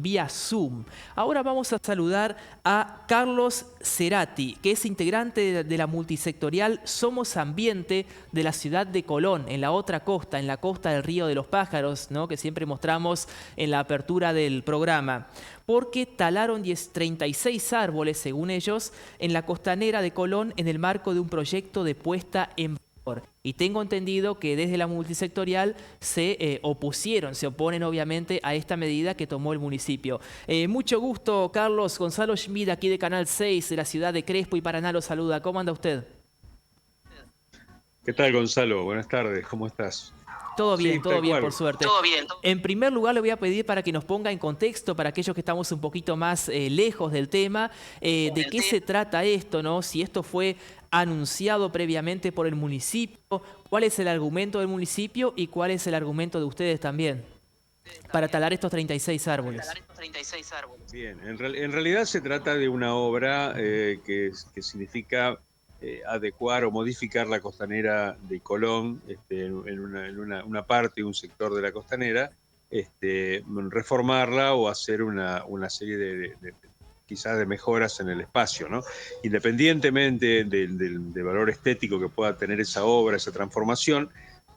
vía Zoom. Ahora vamos a saludar a Carlos Cerati, que es integrante de la multisectorial Somos Ambiente de la ciudad de Colón, en la otra costa, en la costa del Río de los Pájaros, ¿no?, que siempre mostramos en la apertura del programa, porque talaron 36 árboles, según ellos, en la costanera de Colón en el marco de un proyecto de puesta en valor. Y tengo entendido que desde la multisectorial se oponen obviamente a esta medida que tomó el municipio. Mucho gusto, Carlos. Gonzalo Schmid, aquí de Canal 6, de la ciudad de Crespo y Paraná, lo saluda. ¿Cómo anda usted? ¿Qué tal, Gonzalo? Buenas tardes, ¿cómo estás? Sí, Todo tal bien, por cual. suerte. Todo bien. En primer lugar, le voy a pedir para que nos ponga en contexto, para aquellos que estamos un poquito más lejos del tema, de qué se trata esto, ¿no? Si esto fue anunciado previamente por el municipio, cuál es el argumento del municipio y cuál es el argumento de ustedes también, para talar estos 36 árboles. Bien, en realidad se trata de una obra que significa adecuar o modificar la costanera de Colón, una parte, un sector de la costanera, reformarla o hacer una serie quizás de mejoras en el espacio, ¿no? Independientemente del valor estético que pueda tener esa obra, esa transformación,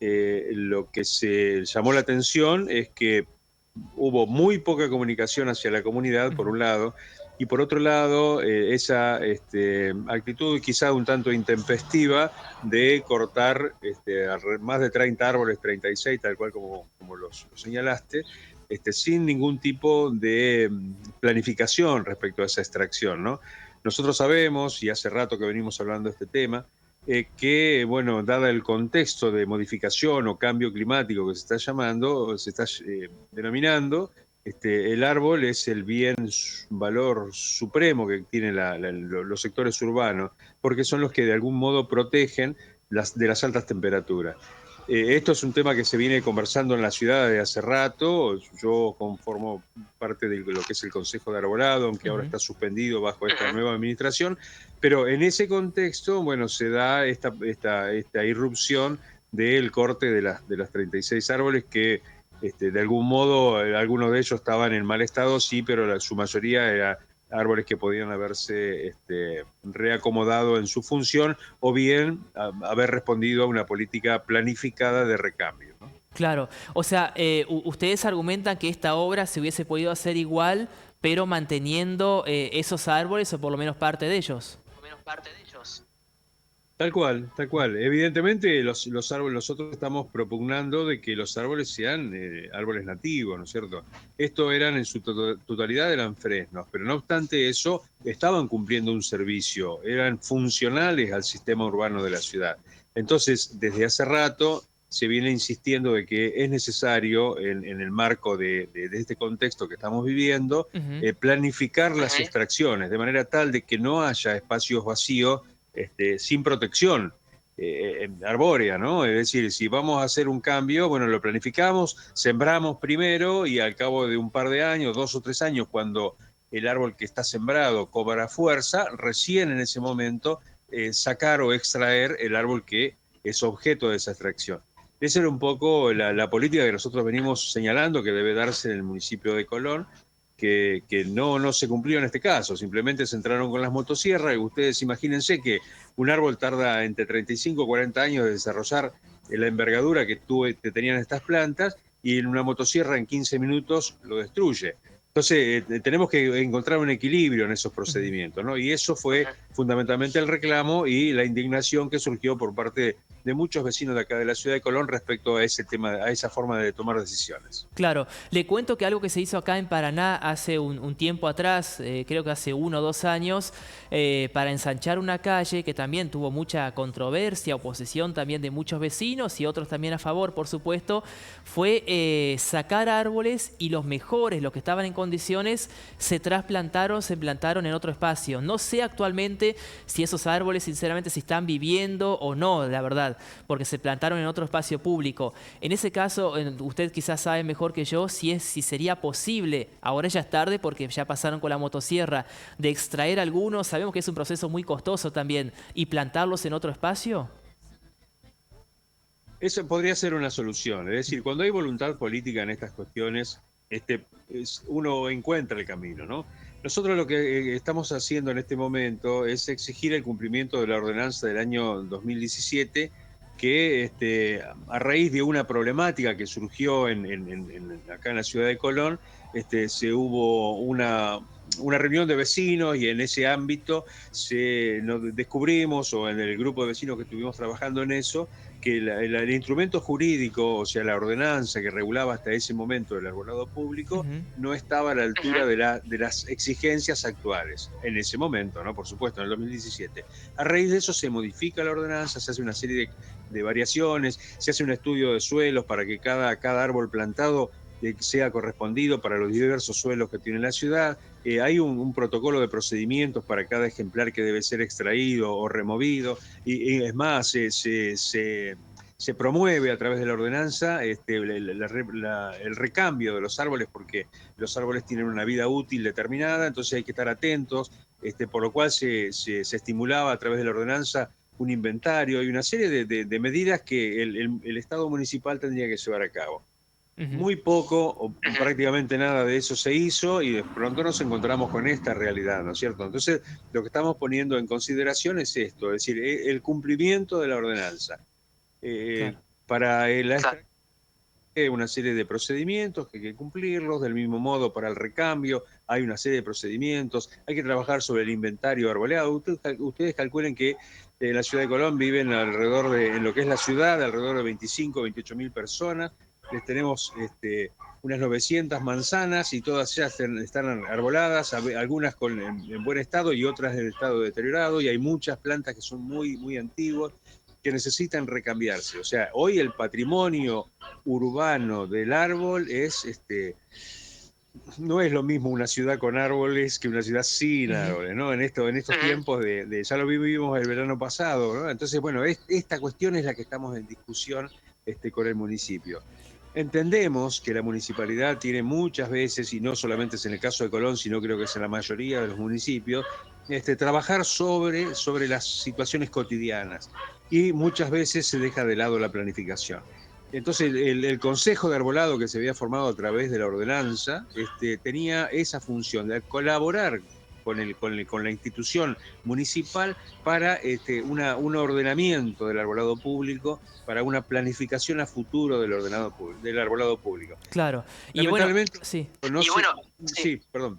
lo que se llamó la atención es que hubo muy poca comunicación hacia la comunidad, por un lado, y por otro lado, esa actitud quizá un tanto intempestiva de cortar más de 30 árboles, 36, tal cual como los señalaste, sin ningún tipo de planificación respecto a esa extracción, ¿no? Nosotros sabemos, y hace rato que venimos hablando de este tema, que, bueno, dada el contexto de modificación o cambio climático que se está llamando, se está denominando, el árbol es el bien valor supremo que tienen los sectores urbanos, porque son los que de algún modo protegen de las altas temperaturas. Esto es un tema que se viene conversando en la ciudad de hace rato. Yo conformo parte de lo que es el Consejo de Arbolado, aunque ahora está suspendido bajo esta nueva administración, pero en ese contexto, bueno, se da esta irrupción del corte de las 36 árboles que de algún modo algunos de ellos estaban en mal estado, sí, pero su mayoría era árboles que podían haberse reacomodado en su función o bien haber respondido a una política planificada de recambio, ¿no? Claro, o sea, ustedes argumentan que esta obra se hubiese podido hacer igual, pero manteniendo esos árboles o por lo menos parte de ellos. Tal cual, tal cual. Evidentemente los árboles, nosotros estamos propugnando de que los árboles sean árboles nativos, ¿no es cierto? Esto eran en su totalidad eran fresnos, pero no obstante eso, estaban cumpliendo un servicio, eran funcionales al sistema urbano de la ciudad. Entonces, desde hace rato se viene insistiendo de que es necesario, en el marco de este contexto que estamos viviendo, planificar las extracciones, de manera tal de que no haya espacios vacíos sin protección arbórea, ¿no? Es decir, si vamos a hacer un cambio, bueno, lo planificamos, sembramos primero y al cabo de un par de años, 2 o 3 años, cuando el árbol que está sembrado cobra fuerza, recién en ese momento sacar o extraer el árbol que es objeto de esa extracción. Esa era un poco la política que nosotros venimos señalando que debe darse en el municipio de Colón, que no se cumplió en este caso, simplemente se entraron con las motosierras y ustedes imagínense que un árbol tarda entre 35 y 40 años de desarrollar la envergadura que tenían estas plantas y en una motosierra en 15 minutos lo destruye. Entonces tenemos que encontrar un equilibrio en esos procedimientos, ¿no? Y eso fue fundamentalmente el reclamo y la indignación que surgió por parte de muchos vecinos de acá de la ciudad de Colón respecto a ese tema, a esa forma de tomar decisiones. Claro, le cuento que algo que se hizo acá en Paraná hace un tiempo atrás, creo que hace 1 o 2 años, para ensanchar una calle que también tuvo mucha controversia, oposición también de muchos vecinos y otros también a favor, por supuesto, fue sacar árboles y los mejores, los que estaban en condiciones, se trasplantaron, se plantaron en otro espacio. No sé actualmente si esos árboles, sinceramente, si están viviendo o no, la verdad, porque se plantaron en otro espacio público. En ese caso, usted quizás sabe mejor que yo si sería posible, ahora ya es tarde porque ya pasaron con la motosierra, de extraer algunos, sabemos que es un proceso muy costoso también, y plantarlos en otro espacio. Eso podría ser una solución, es decir, cuando hay voluntad política en estas cuestiones, uno encuentra el camino, ¿no? Nosotros lo que estamos haciendo en este momento es exigir el cumplimiento de la ordenanza del año 2017, que a raíz de una problemática que surgió acá en la ciudad de Colón, se hubo una reunión de vecinos y en ese ámbito nos descubrimos, o en el grupo de vecinos que estuvimos trabajando en eso, que el instrumento jurídico, o sea, la ordenanza que regulaba hasta ese momento el arbolado público, Ujú. no estaba a la altura de las exigencias actuales, en ese momento, ¿no? Por supuesto, en el 2017. A raíz de eso se modifica la ordenanza, se hace una serie de variaciones, se hace un estudio de suelos para que cada árbol plantado sea correspondido para los diversos suelos que tiene la ciudad. Hay un protocolo de procedimientos para cada ejemplar que debe ser extraído o removido, y es más, se promueve a través de la ordenanza el recambio de los árboles, porque los árboles tienen una vida útil determinada, entonces hay que estar atentos, por lo cual se estimulaba a través de la ordenanza un inventario y una serie de medidas que el Estado municipal tendría que llevar a cabo. Ujú. Muy poco o prácticamente nada de eso se hizo y de pronto nos encontramos con esta realidad, ¿no es cierto? Entonces, lo que estamos poniendo en consideración es esto, es decir, el cumplimiento de la ordenanza. Eh, Claro. para una serie de procedimientos que hay que cumplirlos, del mismo modo para el recambio hay una serie de procedimientos, hay que trabajar sobre el inventario arboleado. Ustedes calculen que en la ciudad de Colón viven alrededor en lo que es la ciudad, alrededor de 25, 28 mil personas, les tenemos unas 900 manzanas y todas ellas están arboladas, algunas en buen estado y otras en estado deteriorado, y hay muchas plantas que son muy, muy antiguas, que necesitan recambiarse. O sea, hoy el patrimonio urbano del árbol no es lo mismo una ciudad con árboles que una ciudad sin Ujú. árboles, ¿no? En estos tiempos ya lo vivimos el verano pasado, ¿no? Entonces, bueno, esta cuestión es la que estamos en discusión con el municipio. Entendemos que la municipalidad tiene muchas veces, y no solamente es en el caso de Colón, sino creo que es en la mayoría de los municipios, trabajar sobre las situaciones cotidianas, y muchas veces se deja de lado la planificación. Entonces, el Consejo de Arbolado que se había formado a través de la ordenanza tenía esa función de colaborar con la institución municipal para un ordenamiento del arbolado público, para una planificación a futuro del arbolado público. Claro. Y bueno, Lamentablemente, sí. no sé. Sí, perdón.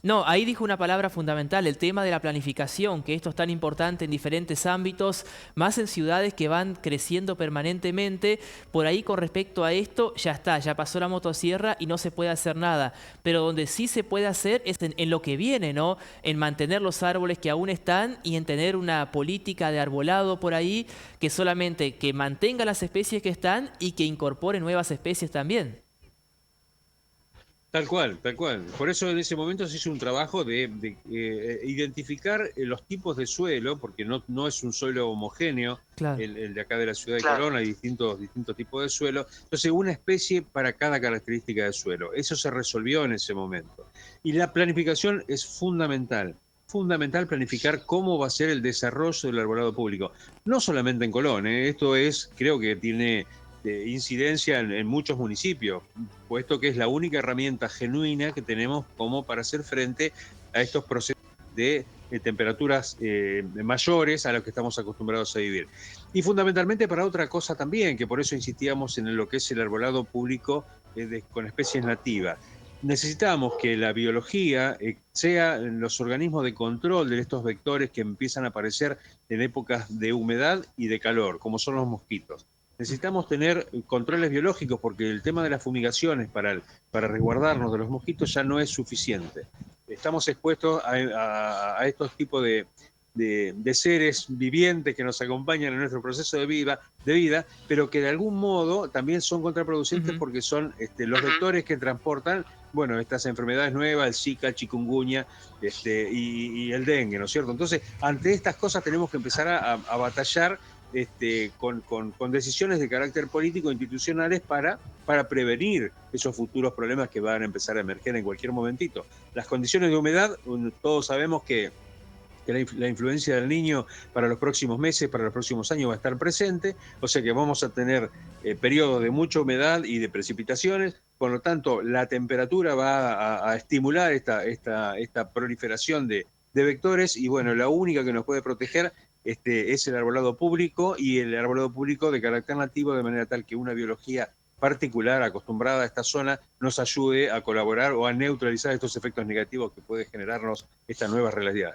No, ahí dijo una palabra fundamental, el tema de la planificación, que esto es tan importante en diferentes ámbitos, más en ciudades que van creciendo permanentemente. Por ahí con respecto a esto, ya está, ya pasó la motosierra y no se puede hacer nada. Pero donde sí se puede hacer es en lo que viene, ¿no? En mantener los árboles que aún están y en tener una política de arbolado por ahí que solamente que mantenga las especies que están y que incorpore nuevas especies también. Tal cual, tal cual. Por eso en ese momento se hizo un trabajo de identificar los tipos de suelo, porque no es un suelo homogéneo, Claro. el de acá de la ciudad de Colón, hay distintos tipos de suelo. Entonces, una especie para cada característica de suelo. Eso se resolvió en ese momento. Y la planificación es fundamental. Fundamental planificar cómo va a ser el desarrollo del arbolado público. No solamente en Colón, esto creo que tiene incidencia en muchos municipios, puesto que es la única herramienta genuina que tenemos como para hacer frente a estos procesos de temperaturas mayores a los que estamos acostumbrados a vivir. Y fundamentalmente para otra cosa también, que por eso insistíamos en lo que es el arbolado público con especies nativas. Necesitamos que la biología sea en los organismos de control de estos vectores que empiezan a aparecer en épocas de humedad y de calor, como son los mosquitos. Necesitamos tener controles biológicos, porque el tema de las fumigaciones para resguardarnos de los mosquitos ya no es suficiente. Estamos expuestos a estos tipos de seres vivientes que nos acompañan en nuestro proceso de vida, pero que de algún modo también son contraproducentes, Ujú. porque son los vectores que transportan, bueno, estas enfermedades nuevas, el Zika, el chikungunya y el dengue, ¿no es cierto? Entonces, ante estas cosas tenemos que empezar a batallar con decisiones de carácter político institucionales para prevenir esos futuros problemas que van a empezar a emerger en cualquier momentito. Las condiciones de humedad, todos sabemos que la influencia del niño para los próximos meses, para los próximos años va a estar presente, o sea que vamos a tener periodos de mucha humedad y de precipitaciones, por lo tanto la temperatura va a estimular esta proliferación de vectores y bueno, la única que nos puede proteger es el arbolado público y el arbolado público de carácter nativo, de manera tal que una biología particular acostumbrada a esta zona nos ayude a colaborar o a neutralizar estos efectos negativos que puede generarnos esta nueva realidad.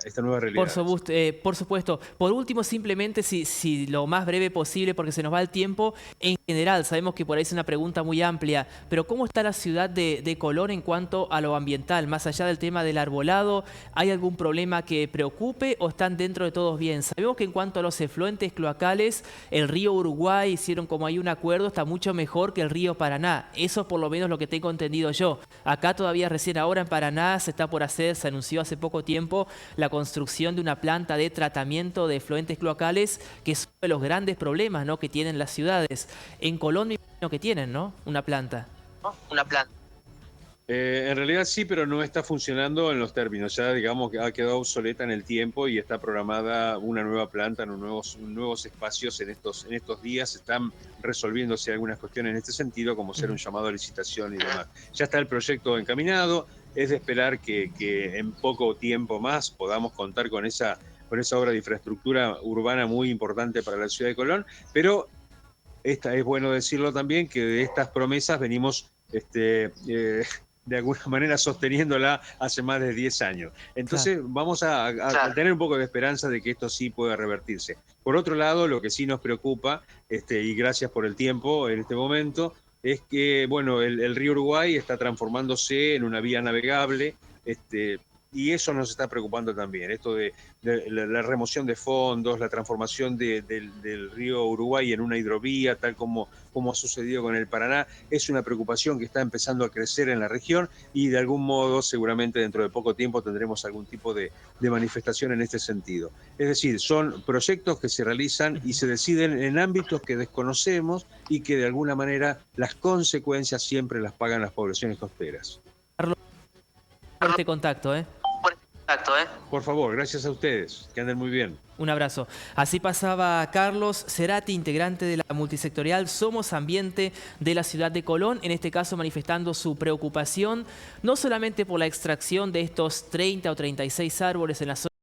Por supuesto. Por último, simplemente, si lo más breve posible, porque se nos va el tiempo, en general, sabemos que por ahí es una pregunta muy amplia, pero ¿cómo está la ciudad de Colón en cuanto a lo ambiental? Más allá del tema del arbolado, ¿hay algún problema que preocupe o están dentro de todos bien? Sabemos que en cuanto a los efluentes cloacales, el río Uruguay, hicieron como hay un acuerdo, está mucho mejor que el río Paraná. Eso es por lo menos lo que tengo entendido yo. Acá todavía recién ahora en Paraná se está por hacer, se anunció hace poco tiempo, la construcción de una planta de tratamiento de efluentes cloacales, que es uno de los grandes problemas, ¿no?, que tienen las ciudades. En Colón me imagino que tienen, ¿no?, una planta. En realidad sí, pero no está funcionando en los términos. Ya digamos que ha quedado obsoleta en el tiempo y está programada una nueva planta en nuevos espacios en estos días. Están resolviéndose algunas cuestiones en este sentido, como ser un llamado a licitación y demás. Ya está el proyecto encaminado. Es de esperar que en poco tiempo más podamos contar con esa obra de infraestructura urbana muy importante para la ciudad de Colón. Pero es bueno decirlo también que de estas promesas venimos de alguna manera sosteniéndola hace más de 10 años. Entonces vamos a tener un poco de esperanza de que esto sí pueda revertirse. Por otro lado, lo que sí nos preocupa, y gracias por el tiempo en este momento, es que bueno, el río Uruguay está transformándose en una vía navegable, y eso nos está preocupando también, esto de la remoción de fondos, la transformación del río Uruguay en una hidrovía, tal como ha sucedido con el Paraná, es una preocupación que está empezando a crecer en la región y de algún modo seguramente dentro de poco tiempo tendremos algún tipo de manifestación en este sentido. Es decir, son proyectos que se realizan y se deciden en ámbitos que desconocemos y que de alguna manera las consecuencias siempre las pagan las poblaciones costeras. Por este contacto, Por favor, gracias a ustedes. Que anden muy bien. Un abrazo. Así pasaba Carlos Cerati, integrante de la multisectorial Somos Ambiente de la ciudad de Colón, en este caso manifestando su preocupación, no solamente por la extracción de estos 30 o 36 árboles en la zona